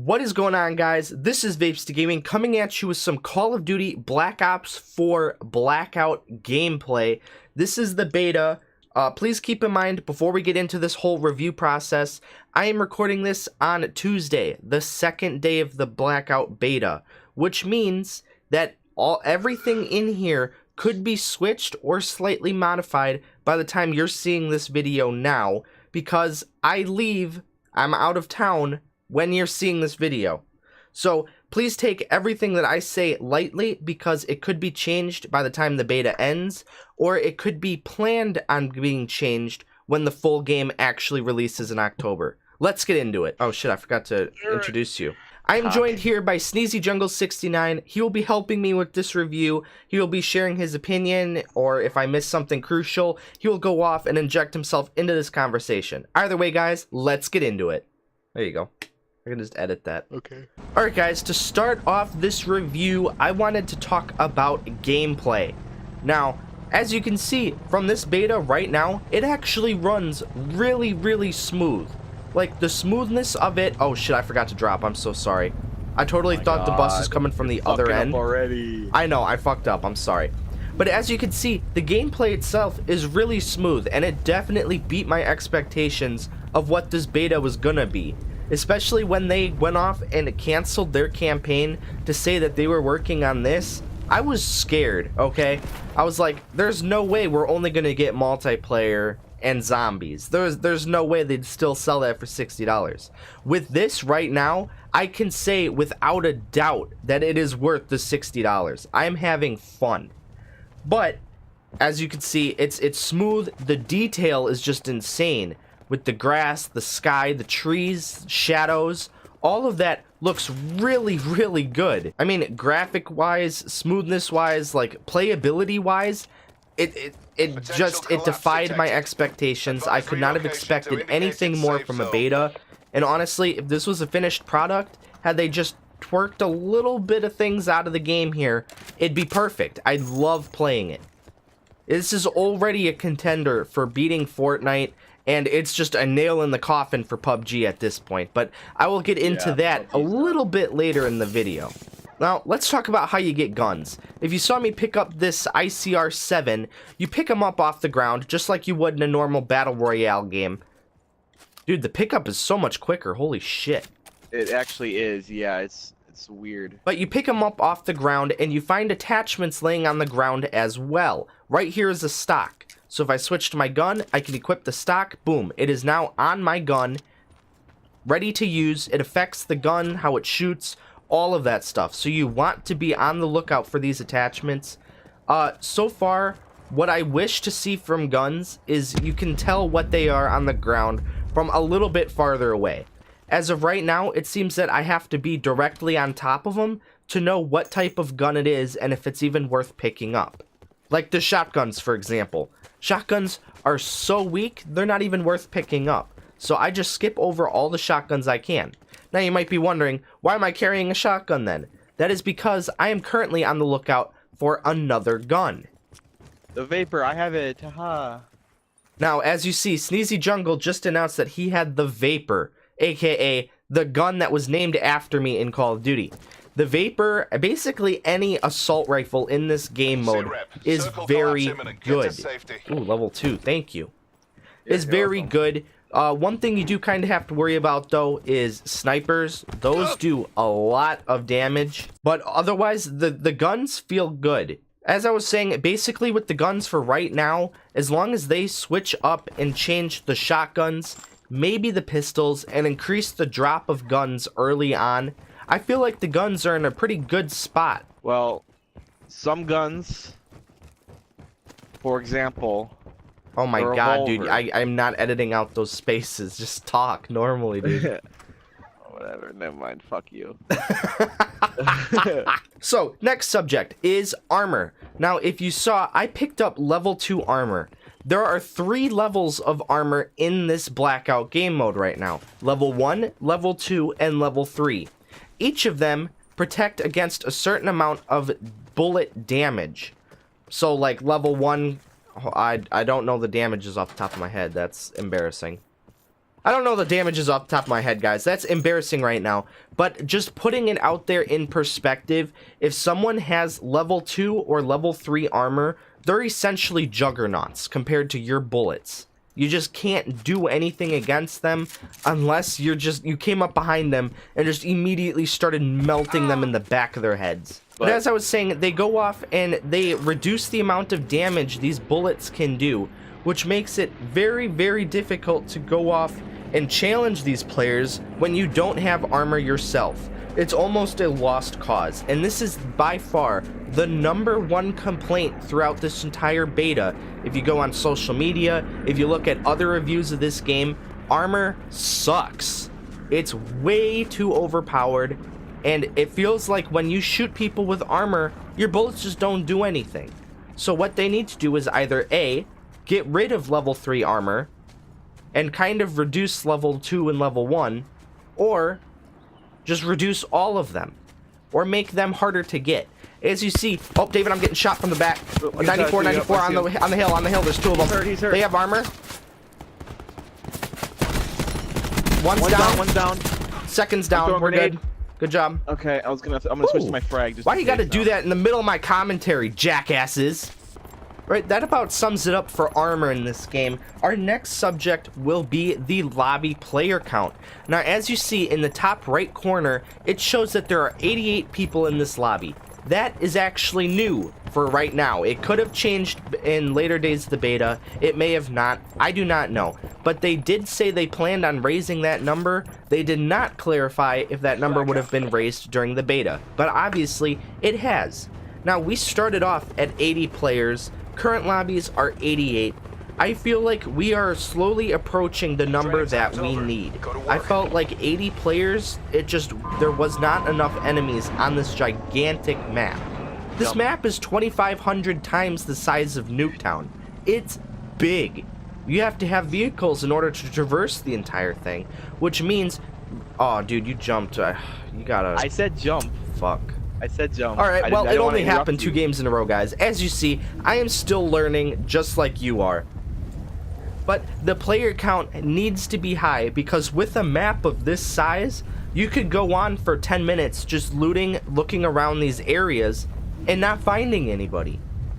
What is going on, guys? This is Vapesta Gaming coming at you with some Call of Duty Black Ops 4 Blackout gameplay. This is the beta. Please keep in mind, before we get into this whole review process, I am recording this on Tuesday, the second day of the Blackout beta, which means that everything in here could be switched or slightly modified by the time you're seeing this video now, because I'm out of town when you're seeing this video. So please take everything that I say lightly, because it could be changed by the time the beta ends, or it could be planned on being changed when the full game actually releases in October. Let's get into it. Oh shit, I forgot to introduce you. I am joined here by SneezyJungle69. He will be helping me with this review. He will be sharing his opinion, or if I miss something crucial, he will go off and inject himself into this conversation. Either way, guys, let's get into it. There you go. I can just edit that. Okay. Alright guys, to start off this review, I wanted to talk about gameplay. Now, as you can see from this beta right now, it actually runs really smooth. Like, the smoothness of it... Oh shit, I forgot to drop. I'm so sorry. I totally thought the bus was coming from the other end. Already. I know, I fucked up. I'm sorry. But as you can see, the gameplay itself is really smooth, and it definitely beat my expectations of what this beta was gonna be. Especially when they went off and canceled their campaign to say that they were working on this. I was scared, okay? I was like, there's no way we're only gonna get multiplayer and zombies. There's no way they'd still sell that for $60. With this right now, I can say without a doubt that it is worth the $60. I'm having fun. But as you can see, it's smooth. The detail is just insane. With the grass, the sky, the trees, shadows, all of that looks really good. I mean, graphic wise, smoothness wise, like playability wise, it defied my expectations. I could not have expected anything more from a beta. And honestly, if this was a finished product, had they just twerked a little bit of things out of the game here, it'd be perfect. I'd love playing it. This is already a contender for beating Fortnite, and it's just a nail in the coffin for PUBG at this point. But I will get into that a little bit later in the video. Now, let's talk about how you get guns. If you saw me pick up this ICR-7, you pick them up off the ground, just like you would in a normal Battle Royale game. Dude, the pickup is so much quicker, holy shit. It actually is, yeah, it's weird. But you pick them up off the ground, and you find attachments laying on the ground as well. Right here is a stock. So if I switch to my gun, I can equip the stock. Boom. It is now on my gun, ready to use. It affects the gun, how it shoots, all of that stuff. So you want to be on the lookout for these attachments. So far, what I wish to see from guns is you can tell what they are on the ground from a little bit farther away. As of right now, it seems that I have to be directly on top of them to know what type of gun it is and if it's even worth picking up. Like the shotguns, for example. Shotguns are so weak, they're not even worth picking up. So I just skip over all the shotguns I can. Now you might be wondering, why am I carrying a shotgun then? That is because I am currently on the lookout for another gun. The Vapor, I have it, haha. Now, as you see, Sneezy Jungle just announced that he had the Vapor, aka the gun that was named after me in Call of Duty. The Vapor, basically any assault rifle in this game mode, is very good. Ooh, level 2, thank you. Is very good. One thing you do kind of have to worry about, though, is snipers. Those do a lot of damage. But otherwise, the guns feel good. As I was saying, basically with the guns for right now, as long as they switch up and change the shotguns, maybe the pistols, and increase the drop of guns early on, I feel like the guns are in a pretty good spot. Well, some guns, for example... Oh my god, dude, I'm not editing out those spaces. Just talk normally, dude. Whatever, never mind, fuck you. So, next subject is armor. Now, if you saw, I picked up level 2 armor. There are 3 levels of armor in this Blackout game mode right now. Level 1, level 2, and level 3. Each of them protect against a certain amount of bullet damage. So, like, level 1... I don't know the damages off the top of my head. That's embarrassing. I don't know the damages off the top of my head, guys. That's embarrassing right now. But just putting it out there in perspective, if someone has level 2 or level 3 armor, they're essentially juggernauts compared to your bullets. You just can't do anything against them unless you came up behind them and just immediately started melting them in the back of their heads. But as I was saying, they go off and they reduce the amount of damage these bullets can do, which makes it very, very difficult to go off and challenge these players when you don't have armor yourself. It's almost a lost cause, and this is by far the #1 complaint throughout this entire beta. If you go on social media, if you look at other reviews of this game, armor sucks. It's way too overpowered, and it feels like when you shoot people with armor, your bullets just don't do anything. So what they need to do is either A, get rid of level 3 armor, and kind of reduce level 2 and level 1, or just reduce all of them, or make them harder to get. As you see, oh, David, I'm getting shot from the back. 94 on the hill, there's 2 of them. He's hurt. They have armor. One's down. Second's down, we're good. Good job. Okay, I'm gonna switch to my frag. Why you gotta do that in the middle of my commentary, jackasses? Right, that about sums it up for armor in this game. Our next subject will be the lobby player count. Now, as you see in the top right corner, it shows that there are 88 people in this lobby. That is actually new for right now. It could have changed in later days of the beta. It may have not. I do not know. But they did say they planned on raising that number. They did not clarify if that number would have been raised during the beta. But obviously, it has. Now, we started off at 80 players. Current lobbies are 88. I feel like we are slowly approaching the number that we need. I felt like 80 players, there was not enough enemies on this gigantic map. This map is 2,500 times the size of Nuketown. It's big. You have to have vehicles in order to traverse the entire thing, which means, oh dude, you jumped. You gotta. I said jump. Fuck. I said jump. Alright, well, it only happened 2 games in a row, guys. As you see, I am still learning just like you are. But the player count needs to be high because with a map of this size, you could go on for 10 minutes just looting, looking around these areas, and not finding anybody.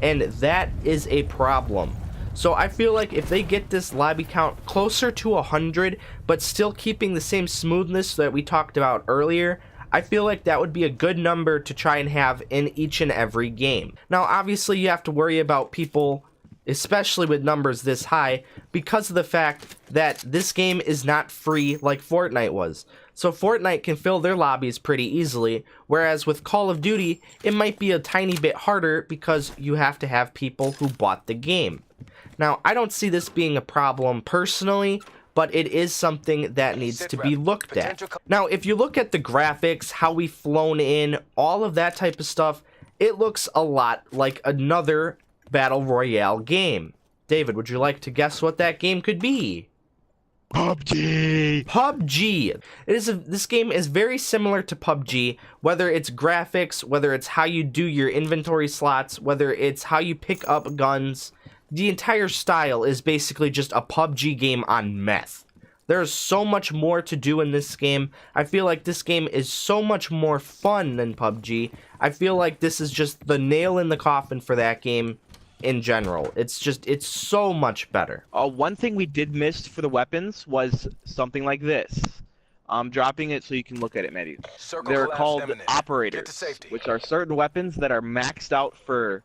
And that is a problem. So I feel like if they get this lobby count closer to 100, but still keeping the same smoothness that we talked about earlier, I feel like that would be a good number to try and have in each and every game. Now, obviously, you have to worry about people, especially with numbers this high, because of the fact that this game is not free like Fortnite was. So Fortnite can fill their lobbies pretty easily, whereas with Call of Duty, it might be a tiny bit harder because you have to have people who bought the game. Now, I don't see this being a problem personally, but it is something that needs to be looked at. Now, if you look at the graphics, how we've flown in, all of that type of stuff, it looks a lot like another Battle Royale game. David, would you like to guess what that game could be? PUBG! PUBG! This game is very similar to PUBG, whether it's graphics, whether it's how you do your inventory slots, whether it's how you pick up guns. The entire style is basically just a PUBG game on meth. There's so much more to do in this game. I feel like this game is so much more fun than PUBG. I feel like this is just the nail in the coffin for that game in general. It's so much better. One thing we did miss for the weapons was something like this. I'm dropping it so you can look at it, Matty. They're called operators, which are certain weapons that are maxed out for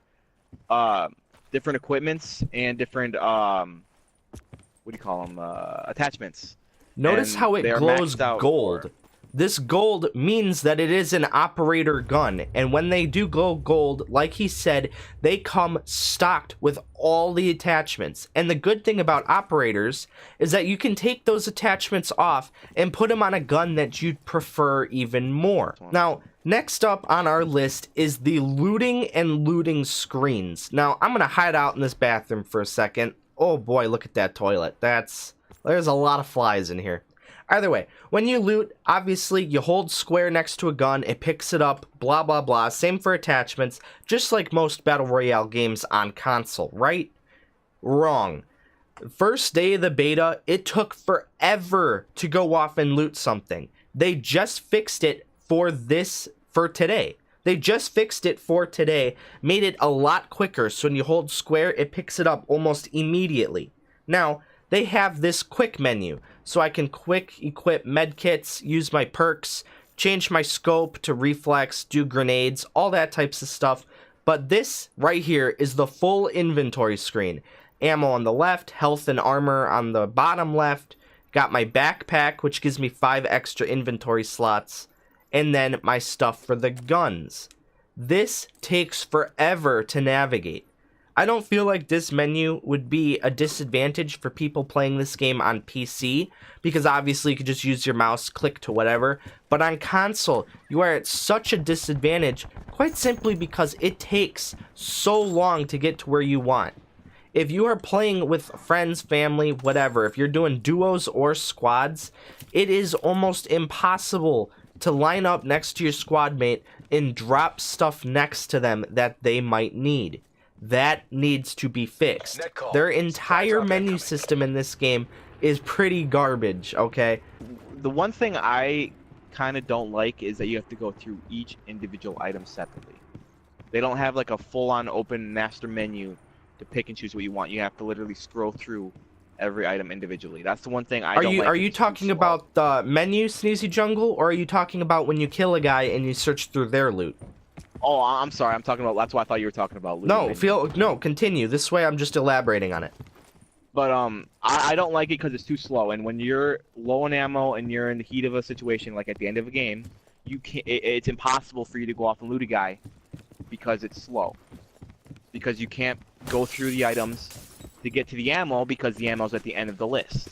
different equipments and different what do you call them, attachments. Notice how it glows gold. This gold means that it is an operator gun, and when they do glow gold, like he said, they come stocked with all the attachments. And the good thing about operators is that you can take those attachments off and put them on a gun that you'd prefer even more. Now, next up on our list is the looting and looting screens. Now, I'm gonna hide out in this bathroom for a second. Oh boy, look at that toilet. There's a lot of flies in here. Either way, when you loot, obviously you hold square next to a gun, it picks it up, blah blah blah. Same for attachments, just like most Battle Royale games on console, right? Wrong. First day of the beta, it took forever to go off and loot something. They just fixed it for today. They just fixed it for today, made it a lot quicker, so when you hold square, it picks it up almost immediately. Now, they have this quick menu, so I can quick equip medkits, use my perks, change my scope to reflex, do grenades, all that types of stuff. But this right here is the full inventory screen. Ammo on the left, health and armor on the bottom left. Got my backpack, which gives me 5 extra inventory slots. And then my stuff for the guns. This takes forever to navigate. I don't feel like this menu would be a disadvantage for people playing this game on PC, because obviously you could just use your mouse, click to whatever. But on console, you are at such a disadvantage, quite simply because it takes so long to get to where you want. If you are playing with friends, family, whatever, if you're doing duos or squads, it is almost impossible to line up next to your squad mate and drop stuff next to them that they might need. That needs to be fixed. Their entire menu system in this game is pretty garbage, okay? The one thing I kind of don't like is that you have to go through each individual item separately. They don't have like a full-on open master menu to pick and choose what you want. You have to literally scroll through every item individually. That's the one thing I don't like. Are you talking about the menu, Sneezy Jungle, or are you talking about when you kill a guy and you search through their loot? Oh, I'm sorry. I'm talking about. That's what I thought you were talking about. Loot No, continue. This way, I'm just elaborating on it. But I don't like it because it's too slow. And when you're low on ammo and you're in the heat of a situation, like at the end of a game, you can't. It's impossible for you to go off and loot a guy because it's slow. Because you can't go through the items to get to the ammo because the ammo's at the end of the list.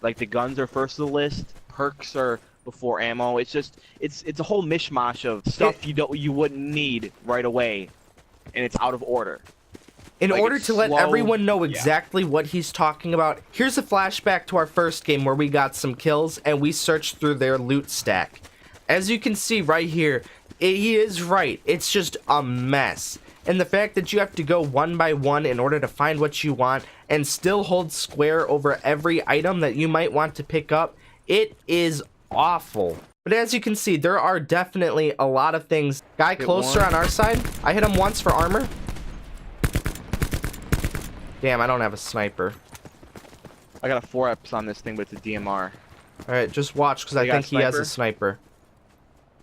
Like the guns are first of the list, perks are before ammo. It's just it's a whole mishmash of stuff you wouldn't need right away, and it's out of order. In order to let everyone know exactly what he's talking about, here's a flashback to our first game where we got some kills and we searched through their loot stack. As you can see right here, he is right. It's just a mess. And the fact that you have to go one by one in order to find what you want and still hold square over every item that you might want to pick up, it is awful. But as you can see, there are definitely a lot of things. Guy closer on our side. I hit him once for armor. Damn, I don't have a sniper. I got a 4X on this thing, but it's a DMR. Alright, just watch, because I think he has a sniper.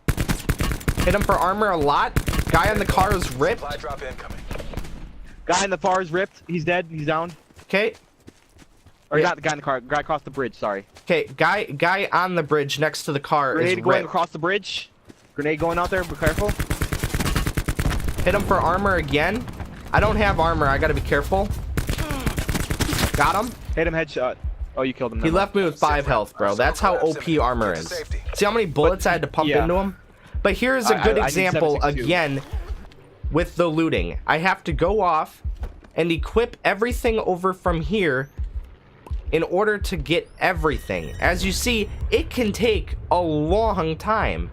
Hit him for armor a lot. Guy on the car is ripped. Guy in the car is ripped. He's dead. He's down. Okay. Or not the guy in the car. Guy across the bridge, sorry. Okay, guy on the bridge next to the car is ripped. Grenade going across the bridge. Grenade going out there. Be careful. Hit him for armor again. I don't have armor. I gotta be careful. Got him. Hit him headshot. Oh, you killed him. He left me with 5 health, bro. That's how OP armor is. See how many bullets I had to pump into him? But here's a good example, again, with the looting. I have to go off and equip everything over from here in order to get everything. As you see, it can take a long time.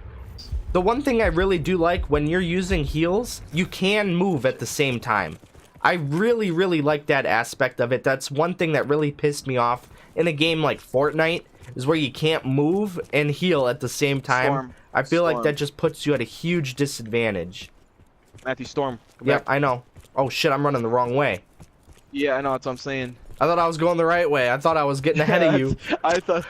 The one thing I really do like, when you're using heals, you can move at the same time. I really, really like that aspect of it. That's one thing that really pissed me off in a game like Fortnite, is where you can't move and heal at the same time. I feel like that just puts you at a huge disadvantage. Matthew, Storm. Yep, I know. Oh shit, I'm running the wrong way. Yeah, I know, that's what I'm saying. I thought I was going the right way. I thought I was getting ahead of you. I thought...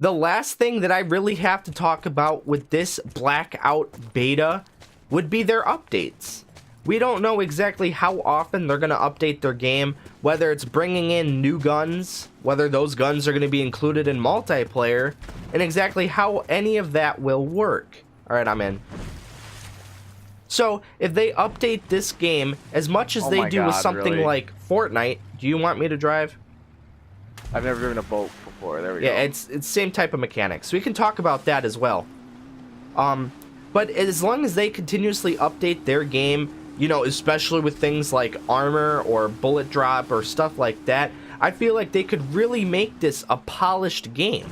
The last thing that I really have to talk about with this Blackout beta would be their updates. We don't know exactly how often they're going to update their game, whether it's bringing in new guns, whether those guns are going to be included in multiplayer, and exactly how any of that will work. Alright, I'm in. So, if they update this game as much as they do with something like Fortnite, do you want me to drive? I've never driven a boat before, there we go. Yeah, it's same type of mechanics. We can talk about that as well. But as long as they continuously update their game, you know, especially with things like armor or bullet drop or stuff like that, I feel like they could really make this a polished game.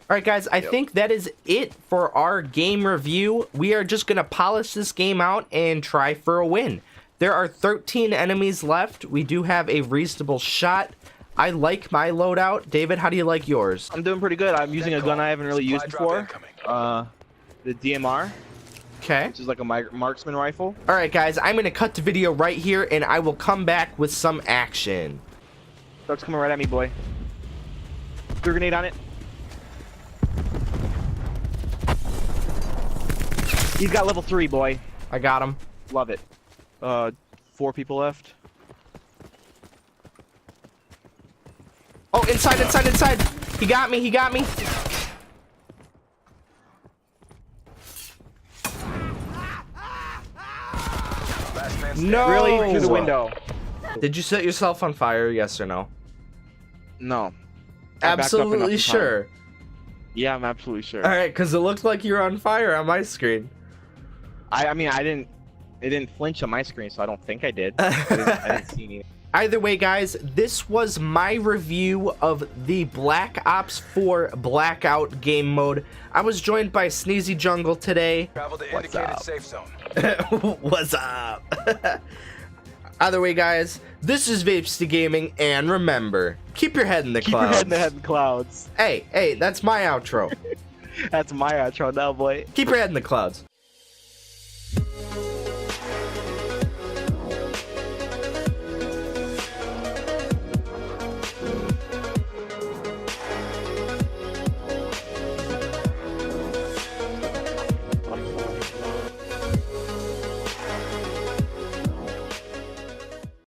Alright guys, I think that is it for our game review. We are just going to polish this game out and try for a win. There are 13 enemies left. We do have a reasonable shot. I like my loadout. David, how do you like yours? I'm doing pretty good. I'm using a gun I haven't really used before. The DMR. Okay. Which is like a marksman rifle. All right, guys. I'm gonna cut the video right here, and I will come back with some action. Truck's coming right at me, boy. Threw a grenade on it. He's got level 3, boy. I got him. Love it. 4 people left. Oh, inside. He got me. No. Really? Through the window. Did you set yourself on fire? Yes or no? No. Absolutely sure. Yeah, I'm absolutely sure. All right, because it looked like you were on fire on my screen. I mean, it didn't flinch on my screen, so I don't think I did. I didn't see anything. Either way, guys, this was my review of the Black Ops 4 Blackout game mode. I was joined by Sneezy Jungle today. Travel to indicated safe zone. What's up? Either way, guys, this is Vapesta Gaming, and remember, keep your head in the clouds. Keep your head in the clouds. Hey, that's my outro. That's my outro now, boy. Keep your head in the clouds.